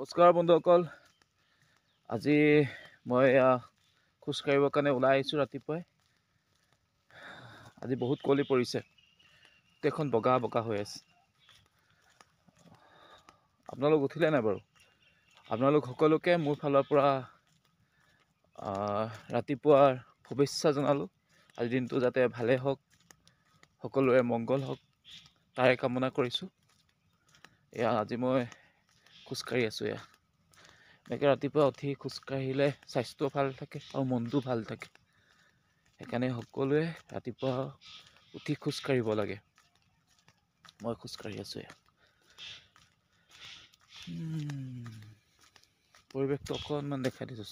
নমস্কাৰ বন্ধুসকল, আজি মই খোজ কাঢ়িবৰ কাৰণে ওলাই আহিছোঁ ৰাতিপুৱাই। আজি বহুত কুঁৱলী পৰিছে, গোটেইখন বগা বগা হৈ আছে। আপোনালোক উঠিলে নাই বাৰু? আপোনালোক সকলোকে মোৰ ফালৰ পৰা ৰাতিপুৱাৰ শুভেচ্ছা জনালোঁ। আজিৰ দিনটো যাতে ভালে হওক, সকলোৰে মংগল হওক তাৰে কামনা কৰিছোঁ। আজি মই খোজকাঢ়ি আছোঁ। এনেকৈ ৰাতিপুৱা উঠি খোজকাঢ়িলে স্বাস্থ্যও ভাল থাকে আৰু মনটো ভাল থাকে। সেইকাৰণে সকলোৱে ৰাতিপুৱা উঠি খোজকাঢ়িব লাগে। মই খোজকাঢ়ি আছোঁ। পৰিৱেশটো অকণমান দেখাই দিছোঁ।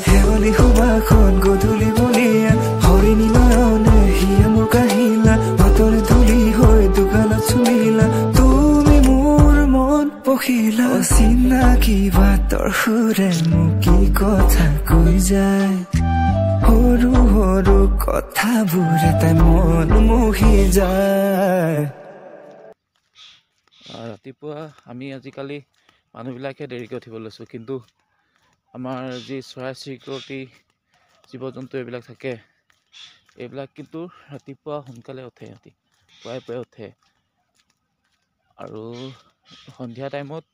শেৱালি সুবাসত গধূলি বলিয়া হৰিণী নয়নে হিয়া মোৰ কাহিলা ভাতৰে ধূলি হৈ দোকানত চুলিলা তুমি মোৰ মন পখিলা অচিনাকি বাটৰ সুৰে মোক কি কথা কৈ যায় সৰু সৰু কথাবোৰে তাই মন মোহি যায়। ৰাতিপুৱা আমি আজিকালি মানুহবিলাকে দেৰিকৈ উঠিব লৈছোঁ, কিন্তু আমাৰ যি চৰাই চিৰিকটি জীৱ জন্তু এইবিলাক থাকে, এইবিলাক কিন্তু ৰাতিপুৱা সোনকালে উঠে। সিহঁতি পুৱাই উঠে আৰু সন্ধিয়া টাইমত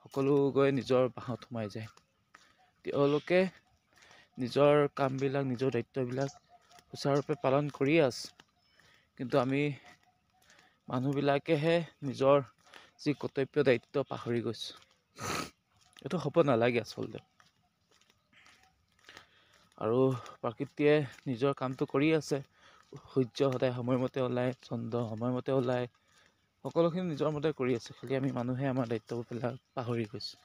সকলো গৈ নিজৰ বাহত সোমাই যায়। তেওঁলোকে নিজৰ কামবিলাক, নিজৰ দায়িত্ববিলাক সুচাৰুৰূপে পালন কৰিয়ে আছে, কিন্তু আমি মানুহবিলাকেহে নিজৰ যি কৰ্তব্য দায়িত্ব পাহৰি গৈছোঁ। এইটো হ'ব নালাগে আচলতে। আৰু প্ৰকৃতিয়ে নিজৰ কামটো কৰি আছে। সূৰ্য সদায় সময়মতে ওলায়, চন্দ্ৰ সময়মতে ওলায়, সকলোখিনি নিজৰ মতে কৰি আছে। খালি আমি মানুহে আমাৰ দায়িত্ববিলাক পাহৰি গৈছোঁ।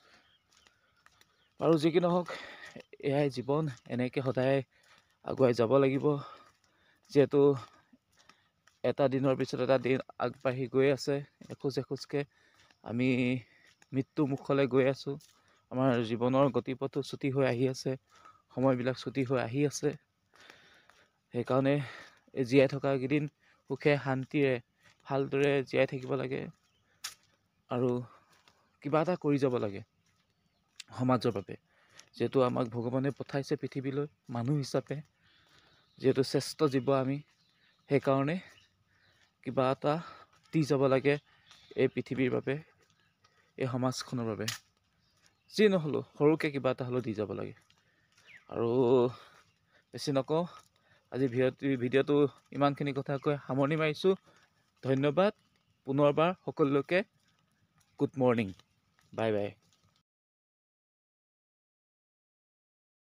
আৰু যি কি নহওক, এয়াই জীৱন, এনেকৈ সদায় আগুৱাই যাব লাগিব। যিহেতু এটা দিনৰ পিছত এটা দিন আগবাঢ়ি গৈ আছে, এখোজ এখোজকৈ আমি মৃত্যু মুখলৈ গৈ আছোঁ। আমাৰ জীৱনৰ গতিপথো ছুটি হৈ আহি আছে, সময়বিলাক ছুটি হৈ আহি আছে। সেইকাৰণে জীয়াই থকা কেইদিন সুখে শান্তিৰে ভালদৰে জীয়াই থাকিব লাগে আৰু কিবা এটা কৰি যাব লাগে সমাজৰ বাবে। যিহেতু আমাক ভগৱানে পঠাইছে পৃথিৱীলৈ মানুহ হিচাপে, যিহেতু শ্ৰেষ্ঠ জীৱ আমি, সেইকাৰণে কিবা এটা দি যাব লাগে এই পৃথিৱীৰ বাবে, এই সমাজখনৰ বাবে। যি নহ'লেও সৰুকৈ কিবা এটা হ'লেও দি যাব লাগে। আৰু বেছি নকওঁ, আজি ভিডিঅ'টো ইমানখিনি কথা কৈ সামৰণি মাৰিছোঁ। ধন্যবাদ পুনৰবাৰ সকলোকে। Good morning, bye bye.